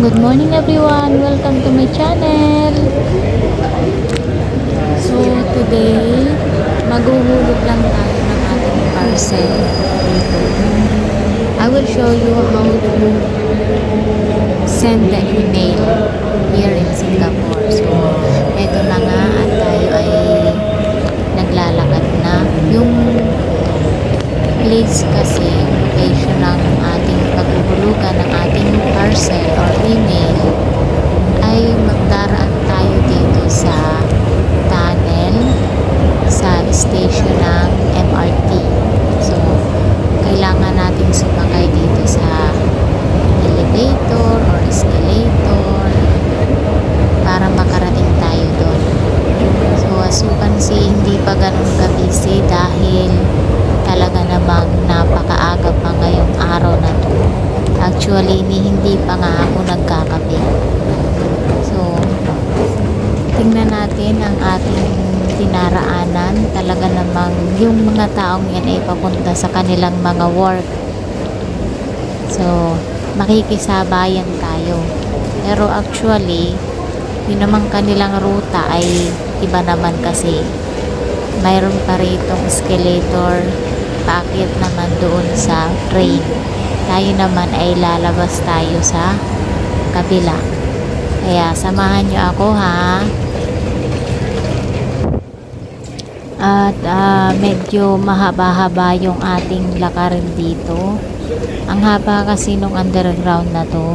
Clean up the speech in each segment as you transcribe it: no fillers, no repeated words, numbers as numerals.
Good morning everyone! Welcome to my channel! So today, maghuhulog lang tayo ng ating parcel dito. I will show you how to send the email here in Singapore. So, eto na nga at tayo ay naglalakad na. Yung place kasi, location ng ating paghuhulugan ng ating parcel or email ay magdaraan tayo dito sa tunnel sa station ng MRT. So, kailangan natin sumakay dito sa elevator or escalator para makarating tayo doon. So, as you can see, hindi pa ganun ka-busy dahil talaga namang napakaaga pa ngayong araw na to. Actually, hindi pa nga ako nagkakape. So, tingnan natin ang ating dinaraanan. Talaga namang yung mga taong yan ay papunta sa kanilang mga work. So, makikisabayan tayo. Pero actually, yun namang kanilang ruta ay iba naman kasi. Mayroon pa ritong escalator, paakyat naman doon sa train. Tayo naman ay lalabas tayo sa kabila. Kaya samahan nyo ako ha. At medyo mahaba-haba yung ating lakarin dito. Ang haba kasi nung underground na to,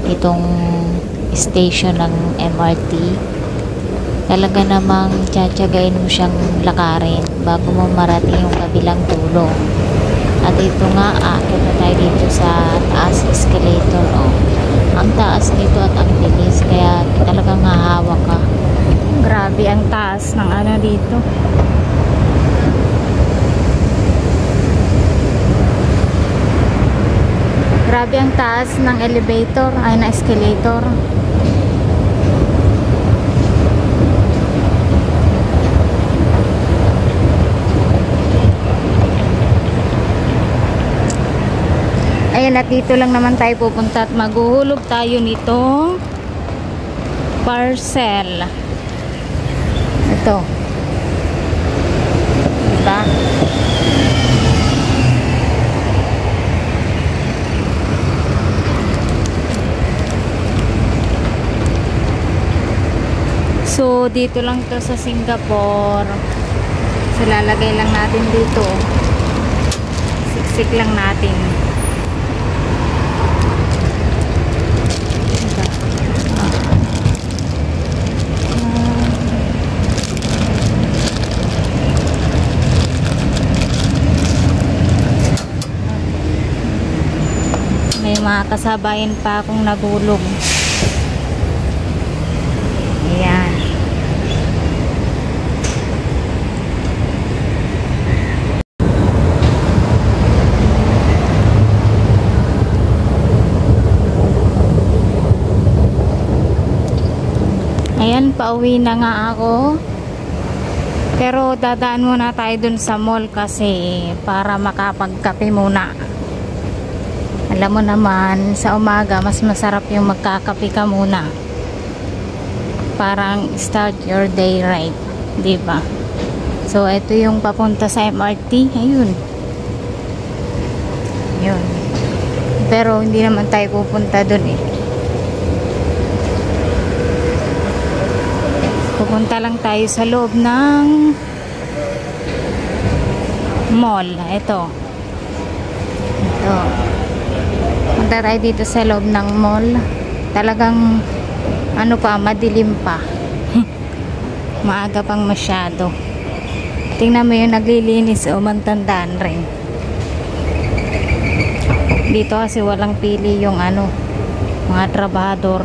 itong station ng MRT. Talaga namang tsatsagain mo siyang lakarin bago mo marating yung kabilang dulo. At ito nga, aakit na tayo dito sa taas escalator. Oh, ang taas nito at ang bilis, kaya talagang hahawak ka. Grabe ang taas ng ano dito. Grabe ang taas ng elevator, ay na escalator. Ayan, at dito lang naman tayo pupunta at maghuhulog tayo nitong parcel. Ito. Diba? So, dito lang to sa Singapore. So, lalagay lang natin dito. Siksik lang natin. May mga kasabayan pa akong nagulog. Ayan. Ayan, pauwi na nga ako. Pero dadaan muna tayo dun sa mall kasi para makapagkape muna. Alam mo naman, sa umaga mas masarap yung magkakape ka muna. Parang start your day right, 'di ba? So ito yung papunta sa MRT, ayun. Ayun. Pero hindi naman tayo pupunta doon eh. Pupunta lang tayo sa loob ng mall. Ito. Ito. Punta tayo dito sa loob ng mall. Talagang ano pa, madilim pa. Maaga pang masyado. Tingnan mo yung naglilinis o mantandaan rin. Dito kasi walang pili yung ano, mga trabahador.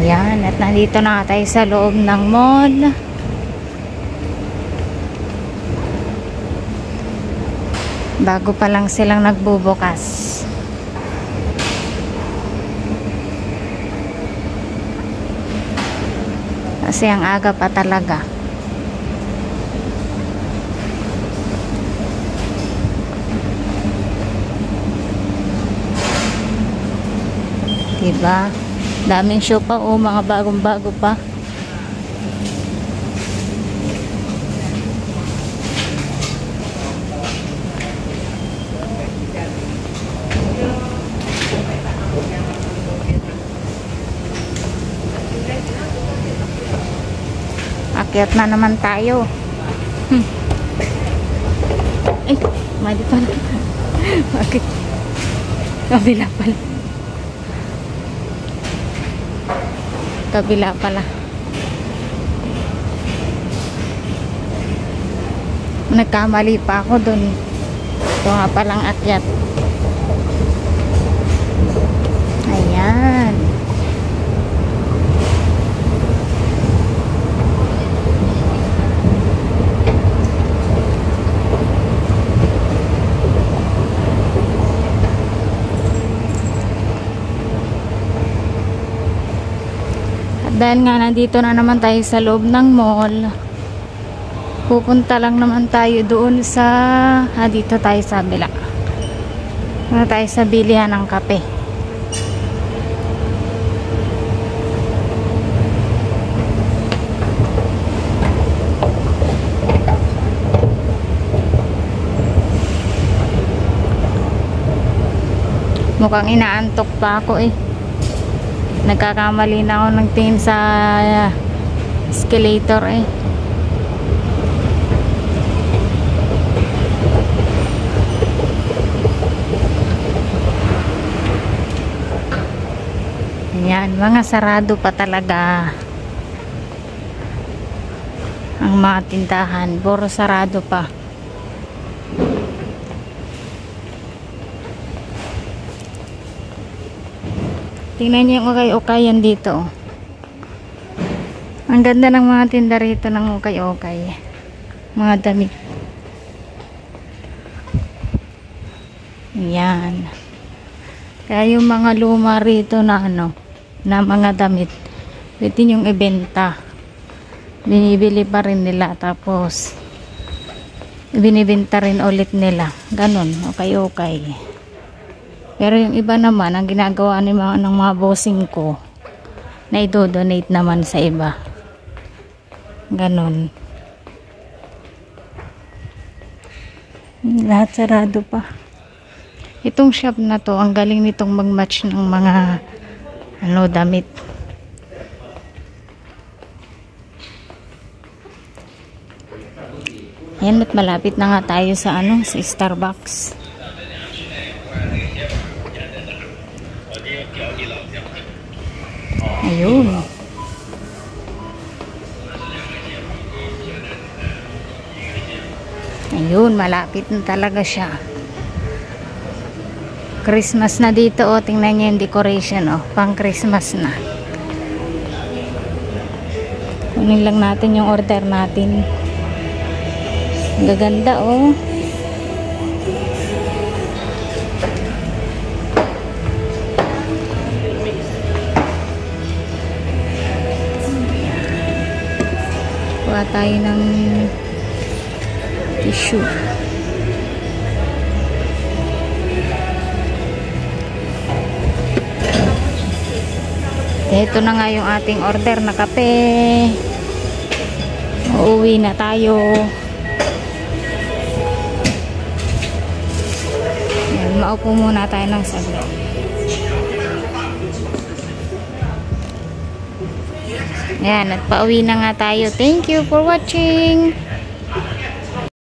Yan, at nandito na tayo sa loob ng mall. Bago pa lang silang nagbubukas. Kasi ang aga pa talaga. Diba? Daming show pa, oh, mga bagong-bago pa. Akyat na naman tayo. Ay, mali pala. Bakit? Kabila pala. Kabila pala. Nagkamali pa ako dun. Ito nga palang akyat. Ayan. Dahil nga nandito na naman tayo sa loob ng mall, pupunta lang naman tayo doon sa dito tayo sa bila. Doon tayo sa bilihan ng kape. Mukhang inaantok pa ako eh. Nagkakamali na ako ng tingin sa escalator eh. Ayan, mga sarado pa talaga ang mga tindahan. Puro sarado pa. Tingnan niyo yung ukay-ukayan dito. Ang ganda ng mga tinda rito ng ukay-ukay. Mga damit. Yan. Kaya yung mga luma rito na na mga damit, pwede yung ibenta. Binibili pa rin nila. Tapos, binibenta rin ulit nila. Ganon, ukay-ukay. Pero yung iba naman, ang ginagawa ng mga bossing ko, na i-donate naman sa iba. Ganon. Lahat sarado pa. Itong shop na to, ang galing nitong mag-match ng mga damit. Ayan, at malapit na nga tayo sa sa Starbucks. Ayun. Ayun, malapit na talaga siya. Christmas na dito, oh. Tingnan niyo yung decoration, oh. Pang Christmas na. Kunin lang natin yung order natin. Ang gaganda, oh. Kuha tayo ng tissue. Ito na nga yung ating order na kape. Uuwi na tayo. Yan, maupo muna tayo ng saglit. Ayan, at pauwi na nga tayo. Thank you for watching.